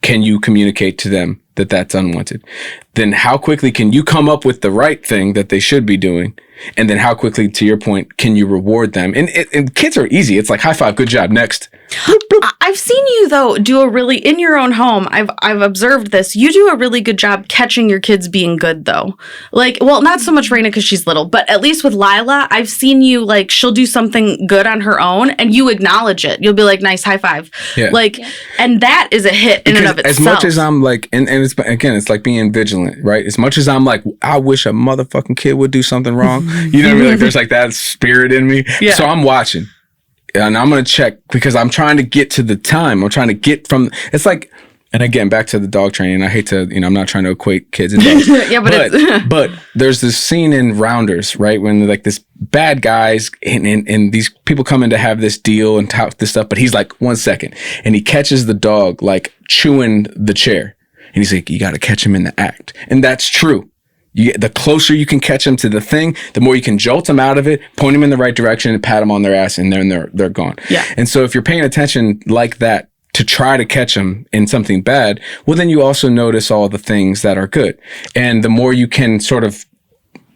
can you communicate to them that that's unwanted? Then how quickly can you come up with the right thing that they should be doing? And then how quickly, to your point, can you reward them? And kids are easy. It's like, high five, good job, next. I've seen you, though, do in your own home, I've observed this. You do a really good job catching your kids being good, though. Like, well, not so much Raina because she's little, but at least with Lila, I've seen you, like, she'll do something good on her own, and you acknowledge it. You'll be like, nice, high five. Yeah. And that is a hit in and of itself. As much as I'm like, and it's, again, it's like being vigilant, right? As much as I'm like, I wish a motherfucking kid would do something wrong. You know what I mean? Like, there's like that spirit in me. Yeah. So I'm watching. And I'm going to check because I'm trying to get to the time. I'm trying to get from, it's like, and again, back to the dog training. I hate to, I'm not trying to equate kids and dogs. Yeah, but there's this scene in Rounders, right? When like this bad guys and these people come in to have this deal and tout this stuff. But he's like, 1 second. And he catches the dog like chewing the chair. And he's like, you got to catch him in the act. And that's true. The closer you can catch them to the thing, the more you can jolt them out of it, point them in the right direction, and pat them on their ass, and then they're gone. Yeah. And so if you're paying attention like that to try to catch them in something bad, well, then you also notice all the things that are good. And the more you can sort of,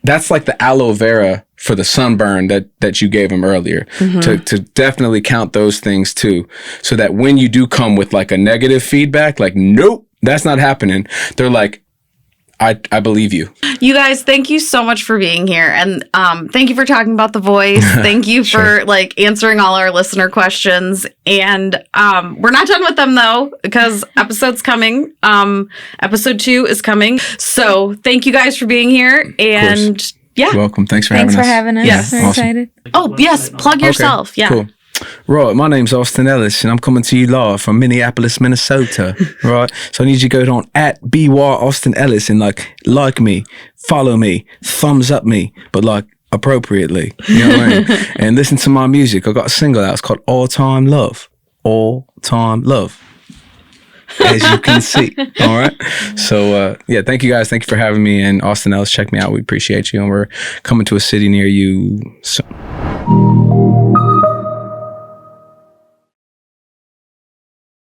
that's like the aloe vera for the sunburn that you gave them earlier, to definitely count those things too, so that when you do come with like a negative feedback, like, nope, that's not happening, they're like, I believe you. You guys, thank you so much for being here. And thank you for talking about the voice. Thank you for like answering all our listener questions. And we're not done with them though, because episode's coming. Episode 2 is coming. So thank you guys for being here. And yeah. You're welcome. Thanks for having us. Thanks for having us. Yes. We're awesome. excited. Oh, yes. Plug yourself. Okay, yeah. Cool. Right, my name's Austin Ellis, and I'm coming to you live from Minneapolis, Minnesota. Right, so I need you to go on at BY Austin Ellis and like me, follow me, thumbs up me, but like appropriately. You know what I mean? And listen to my music. I got a single out. It's called All Time Love. All Time Love. As you can see. All right. So yeah, thank you guys. Thank you for having me. And Austin Ellis, check me out. We appreciate you, and we're coming to a city near you soon.